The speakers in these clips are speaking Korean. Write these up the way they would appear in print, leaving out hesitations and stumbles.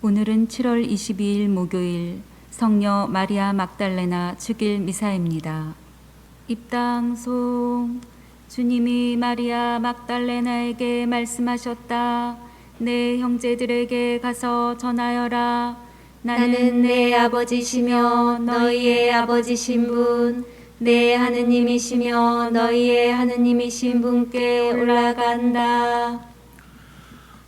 오늘은 7월 22일 목요일 성녀 마리아 막달레나 축일 미사입니다. 입당송. 주님이 마리아 막달레나에게 말씀하셨다. 내 형제들에게 가서 전하여라. 나는 내 아버지시며 너희의 아버지신 분, 내 하느님이시며 너희의 하느님이신 분께 올라간다.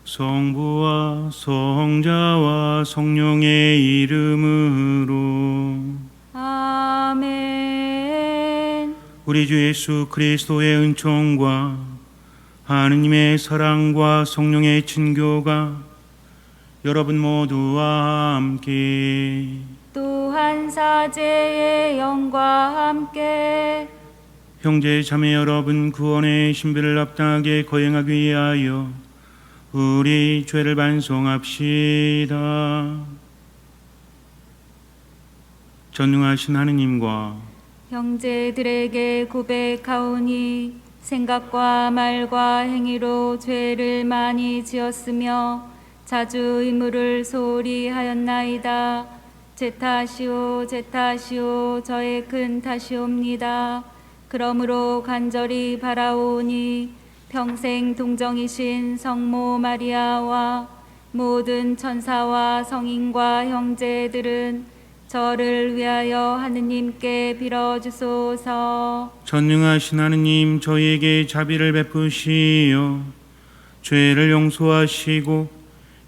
성부와 성자와 성령의 이름으로 아멘. 우리 주 예수 그리스도의 은총과 하느님의 사랑과 성령의 친교가 여러분 모두와 함께 또한 사제의 영과 함께 형제 자매 여러분 구원의 신비를 합당하게 거행하기 위하여 우리 죄를 반성합시다. 전능하신 하느님과 형제들에게 고백하오니 생각과 말과 행위로 죄를 많이 지었으며 자주 의무를 소홀히 하였나이다. 제 탓이오 제 탓이오 저의 큰 탓이옵니다. 그러므로 간절히 바라오니 평생 동정이신 성모 마리아와 모든 천사와 성인과 형제들은 저를 위하여 하느님께 빌어주소서. 전능하신 하느님 저희에게 자비를 베푸시어 죄를 용서하시고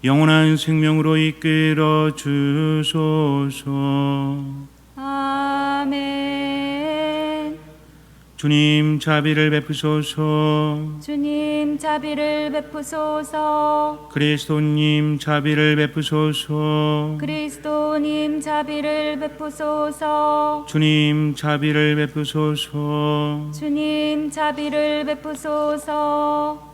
영원한 생명으로 이끌어 주소서. 아멘. 주님 자비를 베푸소서. 주님 자비를 베푸소서. 그리스도님 자비를 베푸소서. 그리스도님 자비를 베푸소서. 주님 자비를 베푸소서. 주님 자비를 베푸소서.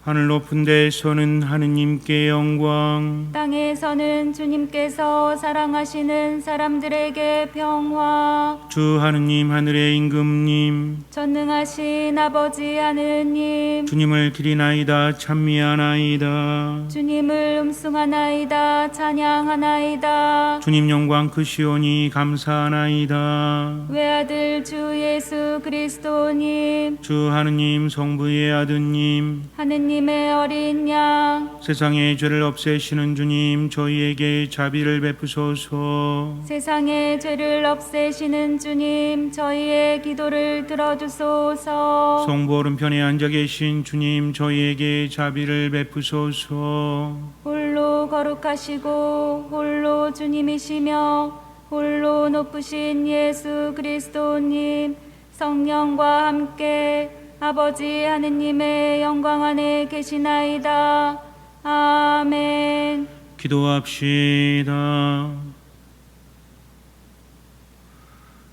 하늘 높은 데서는 하느님께 영광, 땅에서는 주님께서 사랑하시는 사람들에게 평화. 주 하느님 하늘의 임금님, 전능하신 아버지 하느님, 주님을 기리나이다 찬미하나이다. 주님을 음숭하나이다 찬양하나이다. 주님 영광 크시오니 감사하나이다. 외아들 주 예수 그리스도님, 주 하느님 성부의 아드님, 하느님의 어린 양, 세상의 죄를 없애시는 주님 저희에게 자비를 베푸소서. 세상의 죄를 없애시는 주님, 저희의 기도를 들어주소서. 성부 오른편에 앉아 계신 주님 저희에게 자비를 베푸소서. 홀로 거룩하시고 홀로 주님이시며 홀로 높으신 예수 그리스도님, 성령과 함께 아버지 하느님의 영광 안에 계시나이다. 아멘. 기도합시다.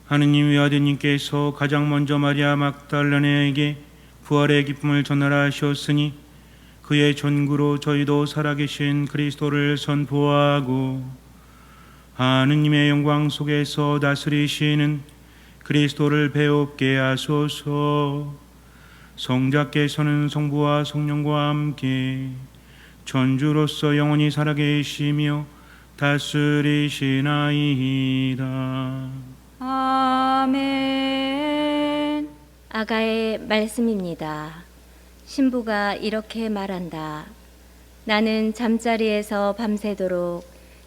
하느님 외아드님께서 가장 먼저 마리아 막달레나에게 부활의 기쁨을 전하라 하셨으니 그의 전구로 저희도 살아계신 그리스도를 선포하고 하느님의 영광 속에서 다스리시는 그리스도를 배웁게 하소서. 성자께서는 성부와 성령과 함께 전주로서 영원히 살아계시며 다스리시나이다. 아멘. 아가의 말씀입니다. 신부가 이렇게 말한다. 나는 잠자리에서 밤새도록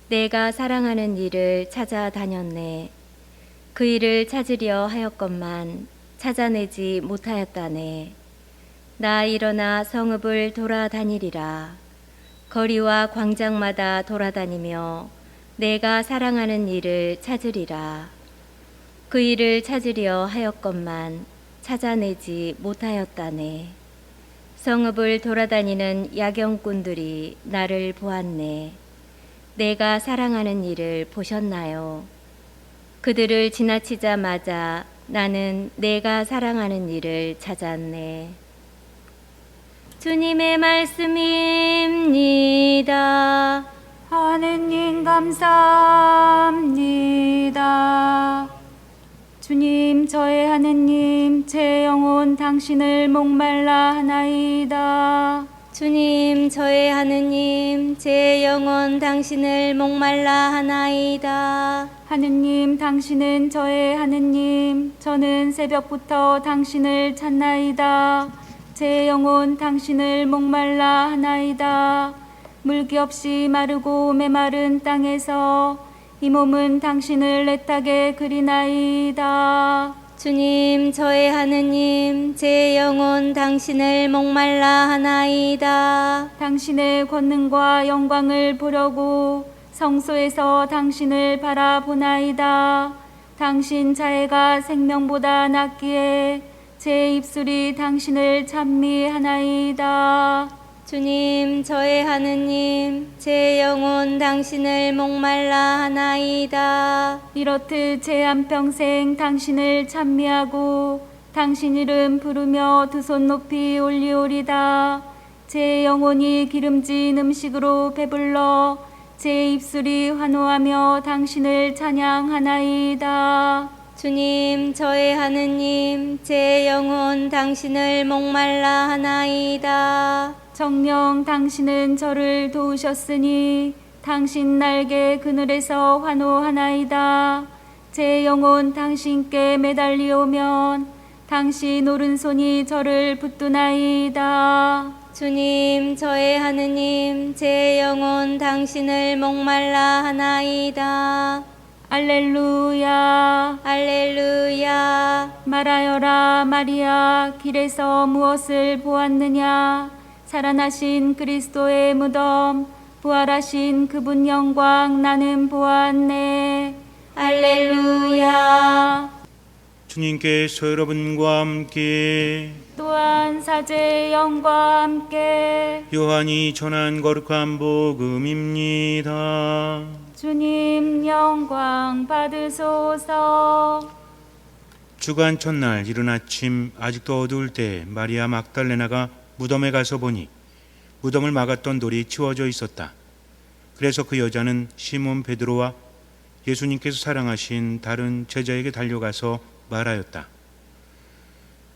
내가 사랑하는 이를 찾아다녔네. 그 이를 찾으려 하였건만 찾아내지 못하였다네. 나 일어나 성읍을 돌아다니리라. 거리와 광장마다 돌아다니며 내가 사랑하는 이를 찾으리라. 그 이를 찾으려 하였건만 찾아내지 못하였다네. 성읍을 돌아다니는 야경꾼들이 나를 보았네. 내가 사랑하는 이를 보셨나요? 그들을 지나치자마자 나는 내가 사랑하는 이를 찾았네. 주님의 말씀입니다. 하느님 감사합니다. 주님, 저의 하느님, 제 영혼 당신을 목말라 하나이다. 주님, 저의 하느님, 제 영혼 당신을 목말라 하나이다. 하느님, 당신은 저의 하느님, 저는 새벽부터 당신을 찾나이다. 제 영혼 당신을 목말라 하나이다. 물기 없이 마르고 메마른 땅에서 이 몸은 당신을 애타게 그리나이다. 주님, 저의 하느님, 제 영혼 당신을 목말라 하나이다. 당신의 권능과 영광을 보려고 성소에서 당신을 바라보나이다. 당신 자애가 생명보다 낫기에 제 입술이 당신을 찬미하나이다. 주님, 저의 하느님, 제 영혼 당신을 목말라 하나이다. 이렇듯 제 한평생 당신을 찬미하고 당신 이름 부르며 두 손 높이 올리오리다. 제 영혼이 기름진 음식으로 배불러 제 입술이 환호하며 당신을 찬양하나이다. 주님, 저의 하느님, 제 영혼 당신을 목말라 하나이다. 정녕 당신은 저를 도우셨으니 당신 날개 그늘에서 환호하나이다. 제 영혼 당신께 매달리오면 당신 오른손이 저를 붙드나이다. 주님, 저의 하느님, 제 영혼 당신을 목말라 하나이다. 알렐루야. 할렐루야. 말하여라 마리아, 길에서 무엇을 보았느냐? 살아나신 그리스도의 무덤, 부활하신 그분 영광 나는 보았네. 할렐루야. 주님께서 여러분과 함께 또한 사제의 영과 함께 요한이 전한 거룩한 복음입니다. 주님 영광 받으소서. 주간 첫날 이른 아침 아직도 어두울 때 마리아 막달레나가 무덤에 가서 보니 무덤을 막았던 돌이 치워져 있었다. 그래서 그 여자는 시몬 베드로와 예수님께서 사랑하신 다른 제자에게 달려가서 말하였다.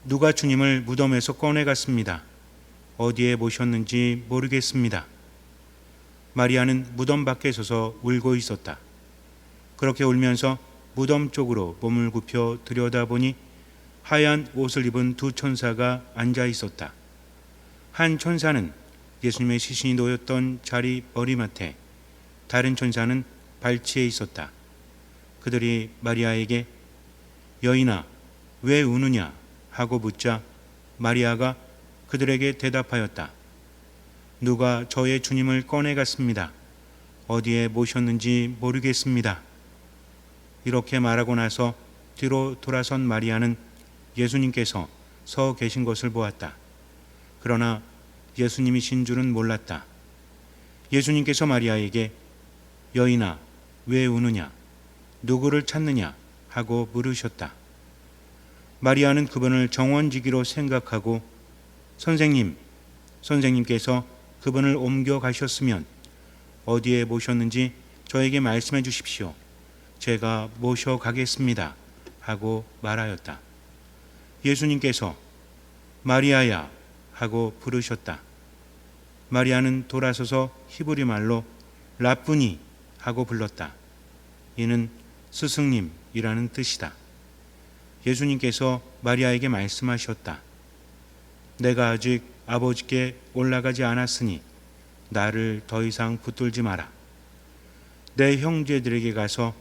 누가 주님을 무덤에서 꺼내갔습니다. 어디에 모셨는지 모르겠습니다. 마리아는 무덤 밖에 서서 울고 있었다. 그렇게 울면서 무덤 쪽으로 몸을 굽혀 들여다보니 하얀 옷을 입은 두 천사가 앉아 있었다. 한 천사는 예수님의 시신이 놓였던 자리 머리맡에, 다른 천사는 발치에 있었다. 그들이 마리아에게 여인아, 왜 우느냐 하고 묻자 마리아가 그들에게 대답하였다. 누가 저의 주님을 꺼내갔습니다. 어디에 모셨는지 모르겠습니다. 이렇게 말하고 나서 뒤로 돌아선 마리아는 예수님께서 서 계신 것을 보았다. 그러나 예수님이신 줄은 몰랐다. 예수님께서 마리아에게 여인아, 왜 우느냐? 누구를 찾느냐? 하고 물으셨다. 마리아는 그분을 정원지기로 생각하고 선생님께서 그분을 옮겨 가셨으면 어디에 모셨는지 저에게 말씀해 주십시오. 제가 모셔가겠습니다. 하고 말하였다. 예수님께서 마리아야 하고 부르셨다. 마리아는 돌아서서 히브리 말로 라쁘니 하고 불렀다. 이는 스승님이라는 뜻이다. 예수님께서 마리아에게 말씀하셨다. 내가 아직 아버지께 올라가지 않았으니 나를 더 이상 붙들지 마라. 내 형제들에게 가서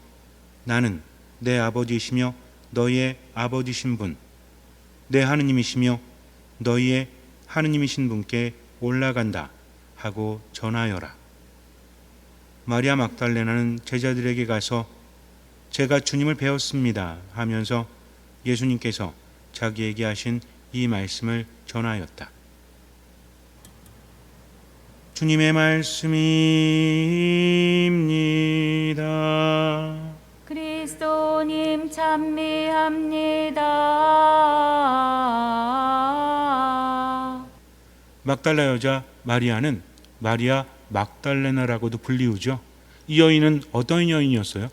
나는 내 아버지이시며 너희의 아버지신 분, 내 하느님이시며 너희의 하느님이신 분께 올라간다 하고 전하여라. 마리아 막달레나는 제자들에게 가서 제가 주님을 배웠습니다 하면서 예수님께서 자기에게 하신 이 말씀을 전하였다. 주님의 말씀입니다. 그리스도님 찬미합니다. 막달라 여자 마리아는 마리아 막달레나라고도 불리우죠. 이 여인은 어떤 여인이었어요?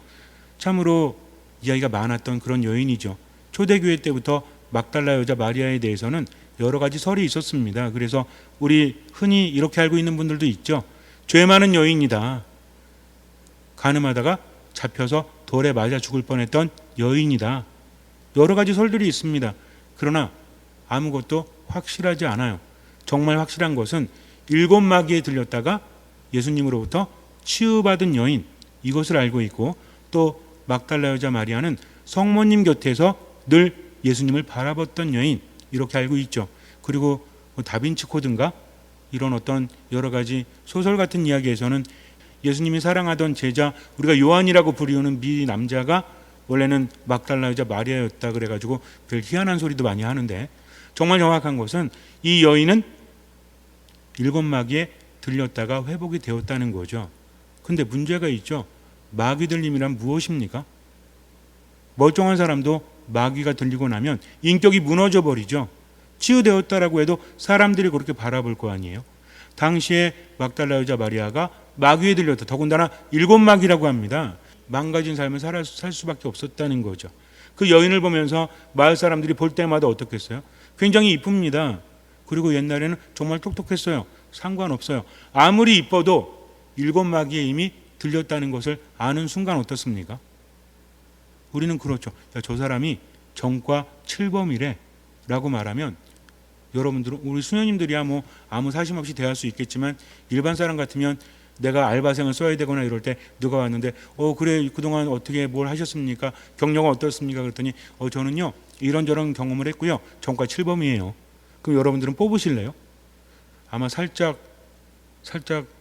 참으로 이야기가 많았던 그런 여인이죠. 초대교회 때부터 막달라 여자 마리아에 대해서는 여러 가지 설이 있었습니다. 그래서 우리 흔히 이렇게 알고 있는 분들도 있죠. 죄 많은 여인이다. 간음하다가 잡혀서 돌에 맞아 죽을 뻔했던 여인이다. 여러 가지 설들이 있습니다. 그러나 아무것도 확실하지 않아요. 정말 확실한 것은 7 마귀에 들렸다가 예수님으로부터 치유받은 여인, 이것을 알고 있고, 또 막달라 여자 마리아는 성모님 곁에서 늘 예수님을 바라봤던 여인, 이렇게 알고 있죠. 그리고 다빈치 코드인가 이런 어떤 여러 가지 소설 같은 이야기에서는 예수님이 사랑하던 제자, 우리가 요한이라고 부르는 미 남자가 원래는 막달라 여자 마리아였다 그래가지고 별 희한한 소리도 많이 하는데, 정말 정확한 것은 이 여인은 7 마귀에 들렸다가 회복이 되었다는 거죠. 근데 문제가 있죠. 마귀 들림이란 무엇입니까? 멀쩡한 사람도 마귀가 들리고 나면 인격이 무너져 버리죠. 치유되었다라고 해도 사람들이 그렇게 바라볼 거 아니에요. 당시에 막달라 여자 마리아가 마귀에 들렸다. 더군다나 7 마귀라고 합니다. 망가진 삶을 살 수밖에 없었다는 거죠. 그 여인을 보면서 마을 사람들이 볼 때마다 어떻겠어요? 굉장히 이쁩니다. 그리고 옛날에는 정말 똑똑했어요. 상관없어요. 아무리 이뻐도 7 마귀에 이미 들렸다는 것을 아는 순간 어떻습니까? 우리는 그렇죠. 야, 저 사람이 정과 7범이래 라고 말하면, 여러분들은, 우리 수녀님들이야 뭐 아무 사심 없이 대할 수 있겠지만, 일반 사람 같으면 내가 알바생을 써야 되거나 이럴 때 누가 왔는데 그래 그동안 어떻게 뭘 하셨습니까? 경력은 어떻습니까? 그랬더니 저는요 이런저런 경험을 했고요. 정과 7범이에요. 그럼 여러분들은 뽑으실래요? 아마 살짝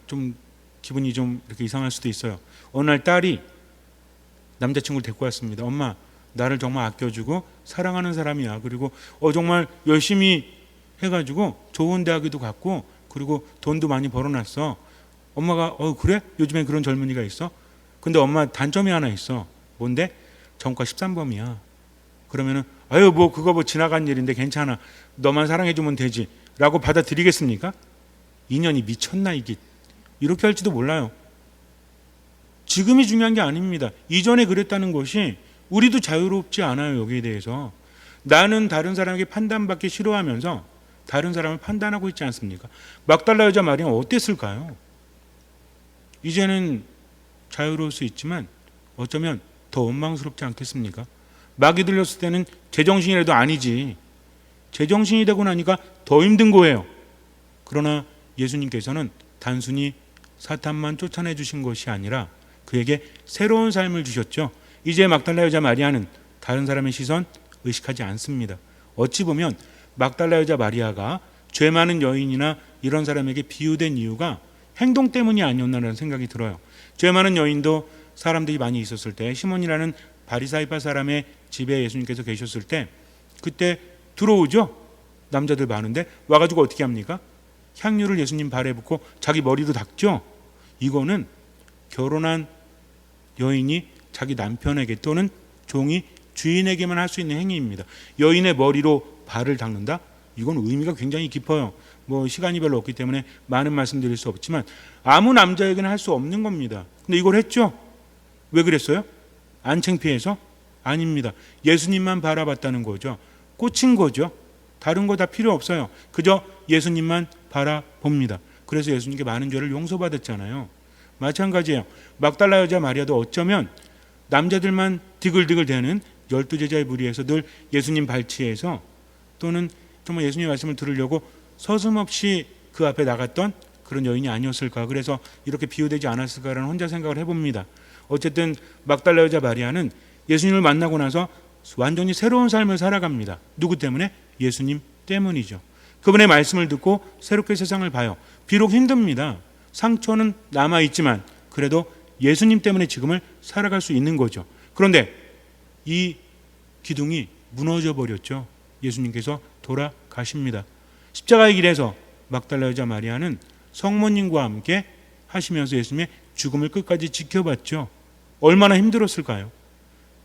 좀 기분이 좀 이렇게 이상할 수도 있어요. 어느 날 딸이 남자친구를 데리고 왔습니다. 엄마, 나를 정말 아껴주고 사랑하는 사람이야. 그리고 정말 열심히 해가지고 좋은 대학에도 갔고, 그리고 돈도 많이 벌어놨어. 엄마가 그래? 요즘에 그런 젊은이가 있어? 근데 엄마 단점이 하나 있어. 뭔데? 정과 13범이야. 그러면은 그거 지나간 일인데 괜찮아. 너만 사랑해주면 되지. 라고 받아들이겠습니까? 인연이 미쳤나 이게. 이렇게 할지도 몰라요. 지금이 중요한 게 아닙니다. 이전에 그랬다는 것이 우리도 자유롭지 않아요. 여기에 대해서. 나는 다른 사람에게 판단받기 싫어하면서 다른 사람을 판단하고 있지 않습니까? 막달라 여자 마리아는 어땠을까요? 이제는 자유로울 수 있지만 어쩌면 더 원망스럽지 않겠습니까? 마귀 들렸을 때는 제정신이라도 아니지. 제정신이 되고 나니까 더 힘든 거예요. 그러나 예수님께서는 단순히 사탄만 쫓아내 주신 것이 아니라 그에게 새로운 삶을 주셨죠. 이제 막달라 여자 마리아는 다른 사람의 시선 의식하지 않습니다. 어찌 보면 막달라 여자 마리아가 죄 많은 여인이나 이런 사람에게 비유된 이유가 행동 때문이 아니었나라는 생각이 들어요. 죄 많은 여인도 사람들이 많이 있었을 때, 시몬이라는 바리사이파 사람의 집에 예수님께서 계셨을 때, 그때 들어오죠. 남자들 많은데 와가지고 어떻게 합니까? 향유를 예수님 발에 붓고 자기 머리도 닦죠. 이거는 결혼한 여인이 자기 남편에게 또는 종이 주인에게만 할 수 있는 행위입니다. 여인의 머리로 발을 닦는다? 이건 의미가 굉장히 깊어요. 시간이 별로 없기 때문에 많은 말씀 드릴 수 없지만 아무 남자에게는 할 수 없는 겁니다. 근데 이걸 했죠. 왜 그랬어요? 안 창피해서? 아닙니다. 예수님만 바라봤다는 거죠. 꽂힌 거죠. 다른 거 다 필요 없어요. 그저 예수님만 바라봅니다. 그래서 예수님께 많은 죄를 용서받았잖아요. 마찬가지예요. 막달라 여자 마리아도 어쩌면 남자들만 디글디글대는 12제자의 무리에서 늘 예수님 발치에서, 또는 정말 예수님의 말씀을 들으려고 서슴없이 그 앞에 나갔던 그런 여인이 아니었을까. 그래서 이렇게 비유되지 않았을까라는 혼자 생각을 해봅니다. 어쨌든 막달라 여자 마리아는 예수님을 만나고 나서 완전히 새로운 삶을 살아갑니다. 누구 때문에? 예수님 때문이죠. 그분의 말씀을 듣고 새롭게 세상을 봐요. 비록 힘듭니다. 상처는 남아있지만 그래도 예수님 때문에 지금을 살아갈 수 있는 거죠. 그런데 이 기둥이 무너져 버렸죠. 예수님께서 돌아가십니다. 십자가의 길에서 막달라 여자 마리아는 성모님과 함께 하시면서 예수님의 죽음을 끝까지 지켜봤죠. 얼마나 힘들었을까요?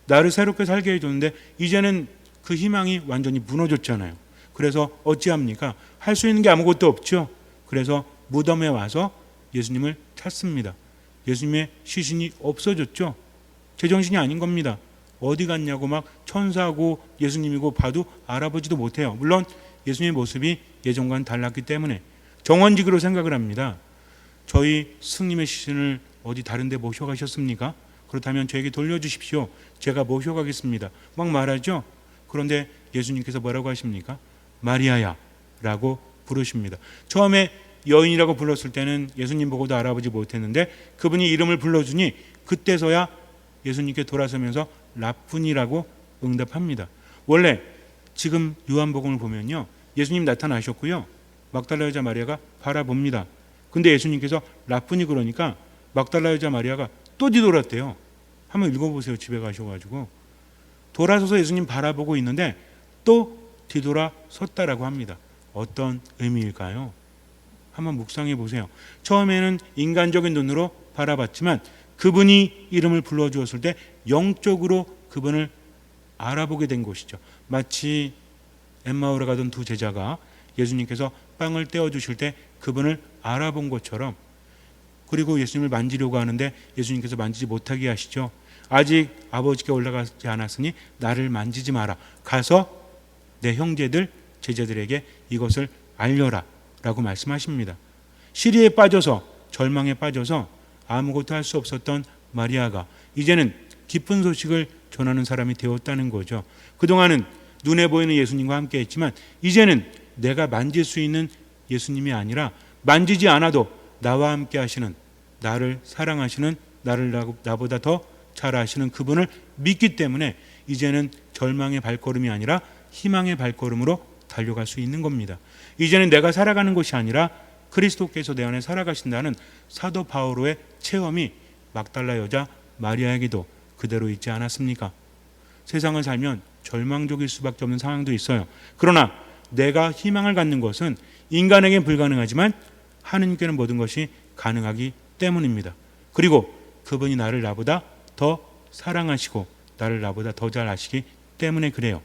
나를 새롭게 살게 해줬는데 이제는 그 희망이 완전히 무너졌잖아요. 그래서 어찌합니까? 할 수 있는 게 아무것도 없죠. 그래서 무덤에 와서 예수님을 찾습니다. 예수님의 시신이 없어졌죠. 제정신이 아닌 겁니다. 어디 갔냐고 막 천사고 예수님이고 봐도 알아보지도 못해요. 물론 예수님의 모습이 예전과는 달랐기 때문에 정원직으로 생각을 합니다. 저희 스님의 시신을 어디 다른 데 모셔가셨습니까? 그렇다면 저에게 돌려주십시오. 제가 모셔가겠습니다. 막 말하죠. 그런데 예수님께서 뭐라고 하십니까? 마리아야 라고 부르십니다. 처음에 여인이라고 불렀을 때는 예수님 보고도 알아보지 못했는데 그분이 이름을 불러주니 그때서야 예수님께 돌아서면서 라푼이라고 응답합니다. 원래 지금 요한복음을 보면요, 예수님 나타나셨고요, 막달라 여자 마리아가 바라봅니다. 근데 예수님께서 라푼이 그러니까 막달라 여자 마리아가 또 뒤돌았대요. 한번 읽어보세요. 집에 가셔가지고 돌아서서 예수님 바라보고 있는데 또 뒤돌아 섰다라고 합니다. 어떤 의미일까요? 한번 묵상해 보세요. 처음에는 인간적인 눈으로 바라봤지만 그분이 이름을 불러주었을 때 영적으로 그분을 알아보게 된 것이죠. 마치 엠마오에 가던 두 제자가 예수님께서 빵을 떼어주실 때 그분을 알아본 것처럼, 그리고 예수님을 만지려고 하는데 예수님께서 만지지 못하게 하시죠. 아직 아버지께 올라가지 않았으니 나를 만지지 마라. 가서 내 형제들 제자들에게 이것을 알려라 라고 말씀하십니다. 시리에 빠져서, 절망에 빠져서 아무것도 할 수 없었던 마리아가 이제는 기쁜 소식을 전하는 사람이 되었다는 거죠. 그동안은 눈에 보이는 예수님과 함께 했지만 이제는 내가 만질 수 있는 예수님이 아니라 만지지 않아도 나와 함께 하시는, 나를 사랑하시는, 나를 나보다 더 잘 아시는 그분을 믿기 때문에 이제는 절망의 발걸음이 아니라 희망의 발걸음으로 달려갈 수 있는 겁니다. 이제는 내가 살아가는 것이 아니라 그리스도께서 내 안에 살아가신다는 사도 바오로의 체험이 막달라 여자 마리아에게도 그대로 있지 않았습니까? 세상을 살면 절망적일 수밖에 없는 상황도 있어요. 그러나 내가 희망을 갖는 것은 인간에겐 불가능하지만 하느님께는 모든 것이 가능하기 때문입니다. 그리고 그분이 나를 나보다 더 사랑하시고 나를 나보다 더 잘 아시기 때문에 그래요.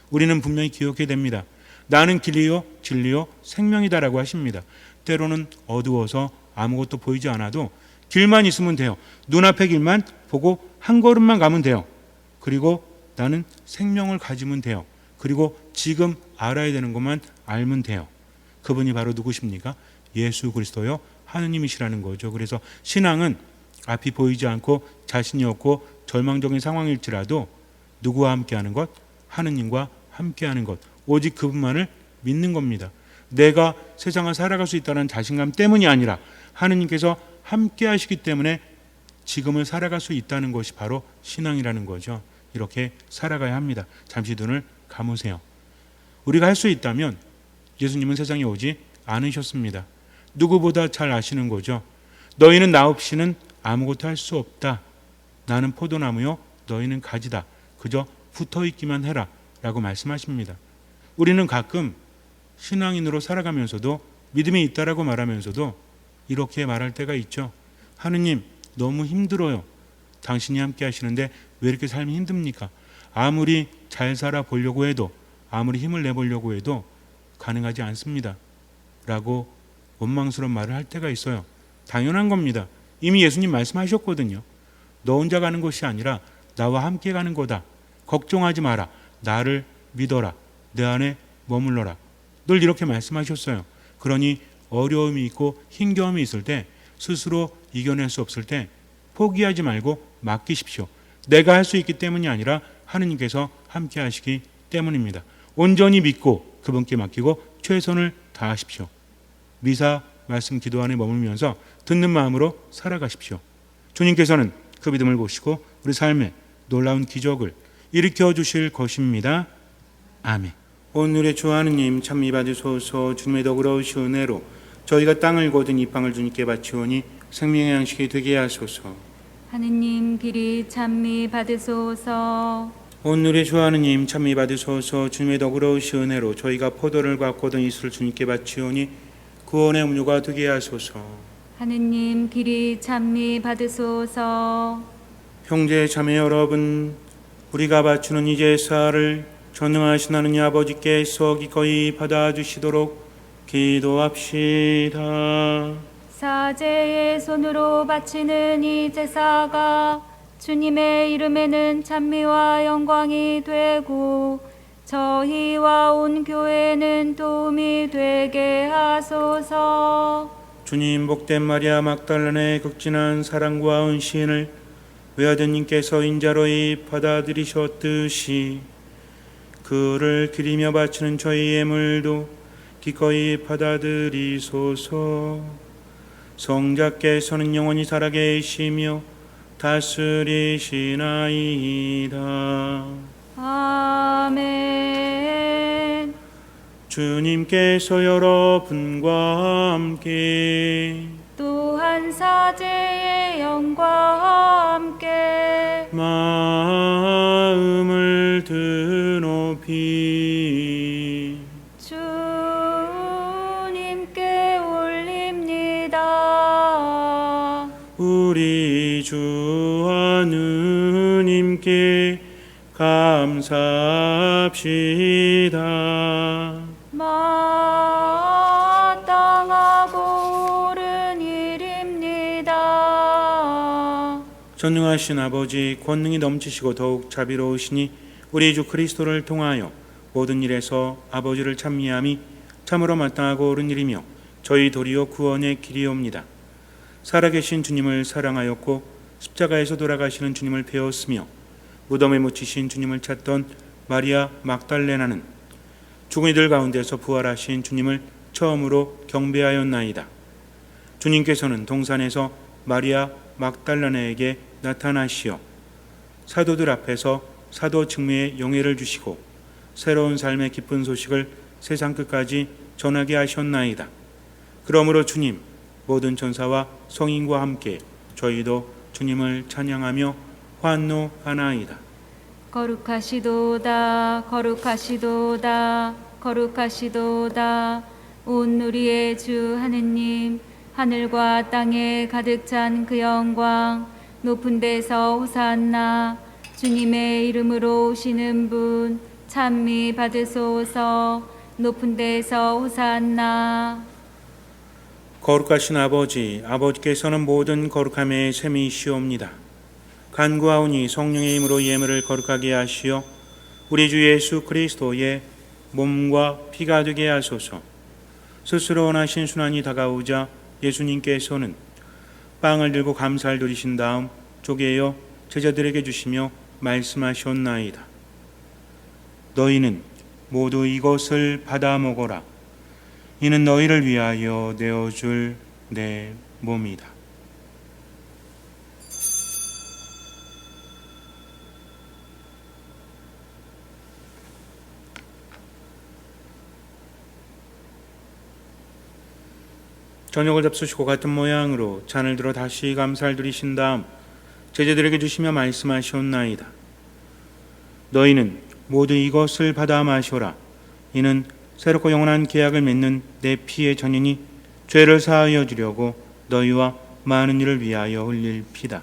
우리는 분명히 기억해야 됩니다. 나는 길이요 진리요 생명이다라고 하십니다. 때로는 어두워서 아무것도 보이지 않아도 길만 있으면 돼요. 눈앞의 길만 보고 한 걸음만 가면 돼요. 그리고 나는 생명을 가지면 돼요. 그리고 지금 알아야 되는 것만 알면 돼요. 그분이 바로 누구십니까? 예수 그리스도요 하느님이시라는 거죠. 그래서 신앙은 앞이 보이지 않고 자신이 없고 절망적인 상황일지라도 누구와 함께하는 것? 하느님과 함께하는 것. 오직 그분만을 믿는 겁니다. 내가 세상을 살아갈 수 있다는 자신감 때문이 아니라 하느님께서 함께 하시기 때문에 지금을 살아갈 수 있다는 것이 바로 신앙이라는 거죠. 이렇게 살아가야 합니다. 잠시 눈을 감으세요. 우리가 할 수 있다면 예수님은 세상에 오지 않으셨습니다. 누구보다 잘 아시는 거죠. 너희는 나 없이는 아무것도 할 수 없다. 나는 포도나무요 너희는 가지다. 그저 붙어있기만 해라 라고 말씀하십니다. 우리는 가끔 신앙인으로 살아가면서도 믿음이 있다라고 말하면서도 이렇게 말할 때가 있죠. 하느님 너무 힘들어요. 당신이 함께 하시는데 왜 이렇게 삶이 힘듭니까? 아무리 잘 살아보려고 해도, 아무리 힘을 내보려고 해도 가능하지 않습니다 라고 원망스러운 말을 할 때가 있어요. 당연한 겁니다. 이미 예수님 말씀하셨거든요. 너 혼자 가는 것이 아니라 나와 함께 가는 거다. 걱정하지 마라. 나를 믿어라. 내 안에 머물러라. 늘 이렇게 말씀하셨어요. 그러니 어려움이 있고 힘겨움이 있을 때, 스스로 이겨낼 수 없을 때 포기하지 말고 맡기십시오. 내가 할 수 있기 때문이 아니라 하느님께서 함께 하시기 때문입니다. 온전히 믿고 그분께 맡기고 최선을 다하십시오. 미사 말씀 기도 안에 머물면서 듣는 마음으로 살아가십시오. 주님께서는 그 믿음을 보시고 우리 삶에 놀라운 기적을 일으켜 주실 것입니다. 아멘. 오늘의 주 하느님 찬미 받으소서. 주님의 더불어오신 은혜로 저희가 땅을 거둔 이 빵을 주님께 바치오니 생명의 양식이 되게 하소서. 하느님 길이 찬미 받으소서. 오늘의 주 하느님 찬미 받으소서. 주님의 더불어오신 은혜로 저희가 포도를 갖고든 이슬을 주님께 바치오니 구원의 음료가 되게 하소서. 하느님 길이 찬미 받으소서. 형제 자매 여러분, 우리가 바치는 이 제사를 전능하신 하느님 아버지께서 기꺼이 받아주시도록 기도합시다. 사제의 손으로 바치는 이 제사가 주님의 이름에는 찬미와 영광이 되고 저희와 온 교회는 도움이 되게 하소서. 주님, 복된 마리아 막달라네의 극진한 사랑과 은신을 외아드님께서 인자로이 받아들이셨듯이 그를 기리며 바치는 저희 예물도 기꺼이 받아들이소서. 성자께서는 영원히 살아계시며 다스리시나이다. 아멘. 주님께서 여러분과 함께 또한 사제의 영과 함께 마음을 드높이 주님께 올립니다. 우리 주 하느님께 감사합시다. 마땅하고 옳은 일입니다. 전능하신 아버지, 권능이 넘치시고 더욱 자비로우시니 우리 주 그리스도를 통하여 모든 일에서 아버지를 찬미함이 참으로 마땅하고 옳은 일이며 저희 도리어 구원의 길이옵니다. 살아계신 주님을 사랑하였고 십자가에서 돌아가시는 주님을 배웠으며 무덤에 묻히신 주님을 찾던 마리아 막달레나는 죽은 이들 가운데서 부활하신 주님을 처음으로 경배하였나이다. 주님께서는 동산에서 마리아 막달레나에게 나타나시어 사도들 앞에서 사도 직무에 영예를 주시고 새로운 삶의 기쁜 소식을 세상 끝까지 전하게 하셨나이다. 그러므로 주님, 모든 천사와 성인과 함께 저희도 주님을 찬양하며 환노하나이다. 거룩하시도다 거룩하시도다 거룩하시도다. 온 우리의 주 하느님, 하늘과 땅에 가득 찬 그 영광, 높은 데서 호산나. 주님의 이름으로 오시는 분 찬미 받으소서. 높은 데서 호산나. 거룩하신 아버지, 아버지께서는 모든 거룩함의 셈이시옵니다. 간구하오니 성령의 힘으로 예물을 거룩하게 하시어 우리 주 예수 그리스도의 몸과 피가 되게 하소서. 스스로 원하신 순환이 다가오자 예수님께서는 빵을 들고 감사를 드리신 다음 쪼개어 제자들에게 주시며 말씀하셨나이다. 너희는 모두 이것을 받아 먹어라. 이는 너희를 위하여 내어줄 내 몸이다. 저녁을 잡수시고 같은 모양으로 잔을 들어 다시 감사를 드리신 다음 제자들에게 주시며 말씀하셨나이다. 너희는 모두 이것을 받아 마셔라. 이는 새롭고 영원한 계약을 맺는 내 피의 전이니 죄를 사하여 주려고 너희와 많은 이를 위하여 흘릴 피다.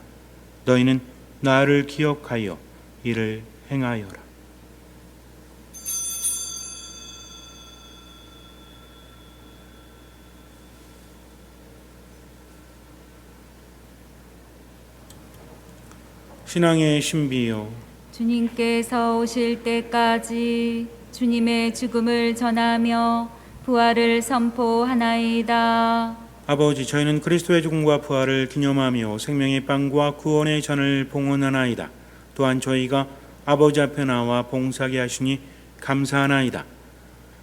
너희는 나를 기억하여 이를 행하여라. 신앙의 신비요, 주님께서 오실 때까지 주님의 죽음을 전하며 부활을 선포하나이다. 아버지, 저희는 그리스도의 죽음과 부활을 기념하며 생명의 빵과 구원의 잔을 봉헌하나이다. 또한 저희가 아버지 앞에 나와 봉사하게 하시니 감사하나이다.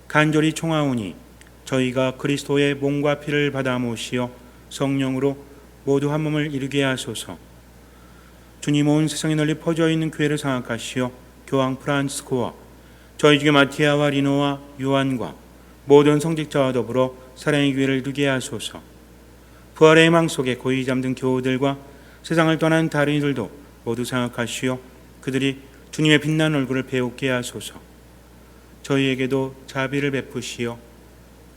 간절히 청하오니 저희가 그리스도의 몸과 피를 받아 모시어 성령으로 모두 한 몸을 이루게 하소서. 주님, 온 세상에 널리 퍼져 있는 교회를 장악하시어 교황 프란치스코와 저희 중에 마티아와 리노와 요한과 모든 성직자와 더불어 사랑의 교회를 이루게 하소서. 부활의 희망 속에 고이 잠든 교우들과 세상을 떠난 다른 이들도 모두 장악하시어 그들이 주님의 빛나는 얼굴을 배우게 하소서. 저희에게도 자비를 베푸시어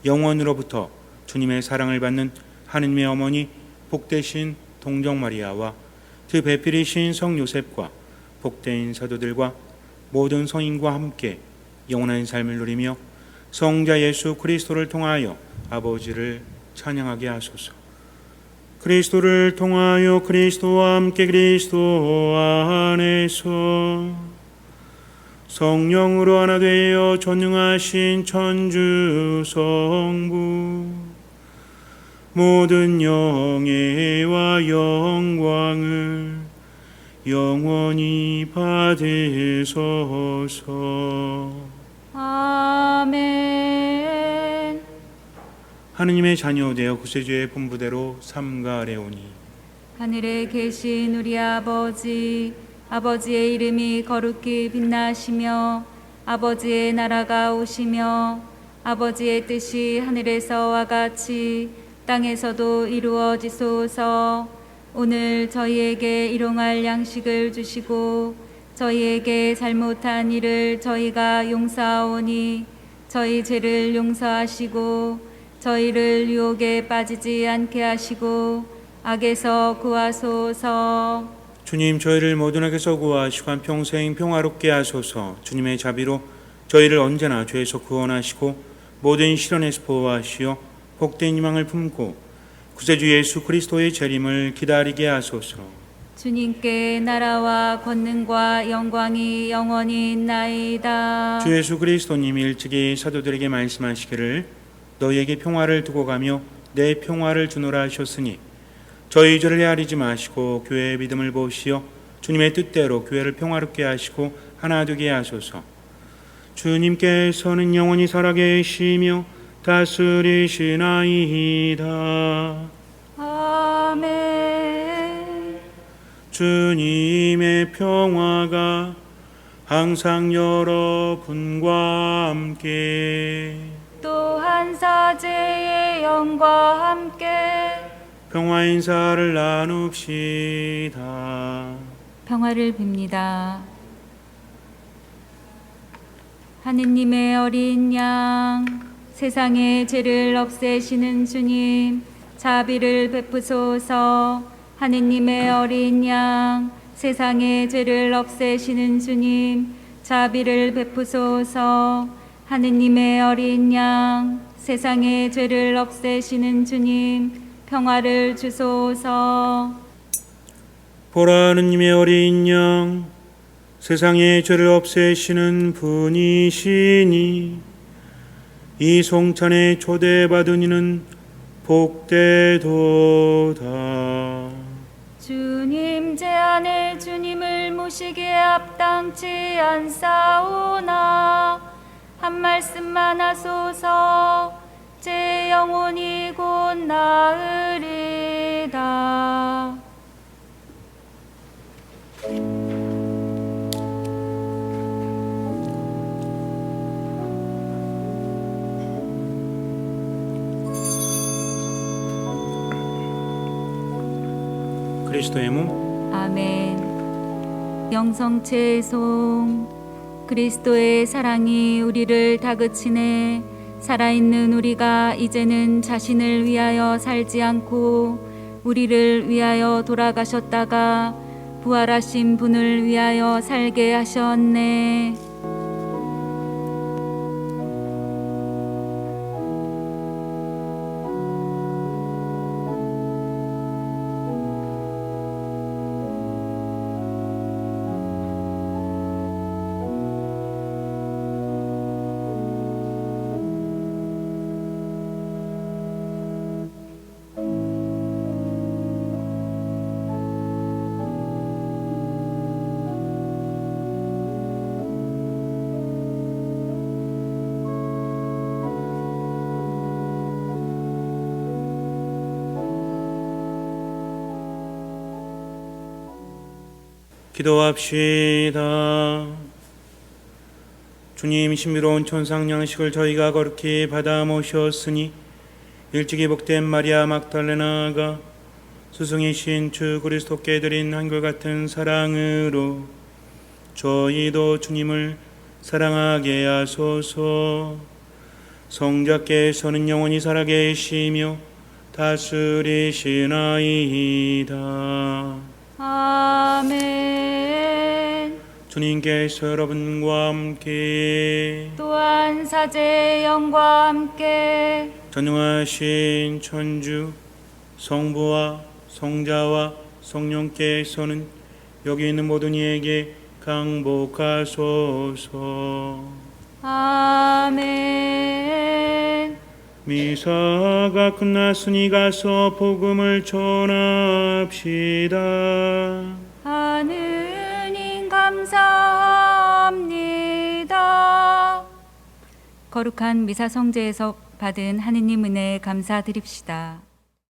영원으로부터 주님의 사랑을 받는 하느님의 어머니 복되신 동정 마리아와 그 배필이신 성 요셉과 복된 사도들과 모든 성인과 함께 영원한 삶을 누리며 성자 예수 그리스도를 통하여 아버지를 찬양하게 하소서. 그리스도를 통하여 그리스도와 함께 그리스도 안에서 성령으로 하나 되어 전능하신 천주 성부 모든 영예와 영광을 영원히 받으소서. 아멘. 하느님의 자녀 되어 구세주의 분부대로 삼가래오니 하늘에 계신 우리 아버지, 아버지의 이름이 거룩히 빛나시며 아버지의 나라가 오시며 아버지의 뜻이 하늘에서와 같이 땅에서도 이루어지소서. 오늘 저희에게 일용할 양식을 주시고 저희에게 잘못한 일을 저희가 용서하오니 저희 죄를 용서하시고 저희를 유혹에 빠지지 않게 하시고 악에서 구하소서. 주님, 저희를 모든 악에서 구하시고 한평생 평화롭게 하소서. 주님의 자비로 저희를 언제나 죄에서 구원하시고 모든 시련에서 보호하시어 복된 희망을 품고 구세주 예수 그리스도의 재림을 기다리게 하소서. 주님께 나라와 권능과 영광이 영원히 있나이다. 주 예수 그리스도님 일찍이 사도들에게 말씀하시기를 너희에게 평화를 두고 가며 내 평화를 주노라 하셨으니 저희 죄를 헤아리지 마시고 교회의 믿음을 보시어 주님의 뜻대로 교회를 평화롭게 하시고 하나 되게 하소서. 주님께서는 영원히 살아계시며 다스리시나이다. 아멘. 주님의 평화가 항상 여러분과 함께 또한 사제의 영과 함께 평화 인사를 나눕시다. 평화를 빕니다. 하느님의 어린 양, 세상의 죄를 없애시는 주님, 자비를 베푸소서. 하느님의 어린 양, 세상의 죄를 없애시는 주님, 자비를 베푸소서. 하느님의 어린 양, 세상의 죄를 없애시는 주님, 평화를 주소서. 보라, 하느님의 어린 양, 세상의 죄를 없애시는 분이시니 이 송찬에 초대받은 이는 복되도다. 주님 제안에 주님을 모시기에 합당치 않사오나 한 말씀만 하소서. 제 영혼이 곧 나으리다. 그리스도의 몸. 아멘. 영성체송. 그리스도의 사랑이 우리를 다그치네. 살아있는 우리가 이제는 자신을 위하여 살지 않고 우리를 위하여 돌아가셨다가 부활하신 분을 위하여 살게 하셨네. 기도합시다. 주님, 신비로운 천상 양식을 저희가 거룩히 받아 모셨으니 일찍이 복된 마리아 막달레나가 스승이신 주 그리스도께 드린 한결같은 사랑으로 저희도 주님을 사랑하게 하소서. 성자께서는 영원히 살아계시며 다스리시나이다. 아멘. 주님께서 여러분과 함께 또한 사제의 영과 함께 전능하신 천주 성부와 성자와 성령께서는 여기 있는 모든 이에게 강복하소서. 아멘. 미사가 끝났으니 가서 복음을 전합시다. 하느님 감사합니다. 거룩한 미사 성제에서 받은 하느님 은혜에 감사드립시다.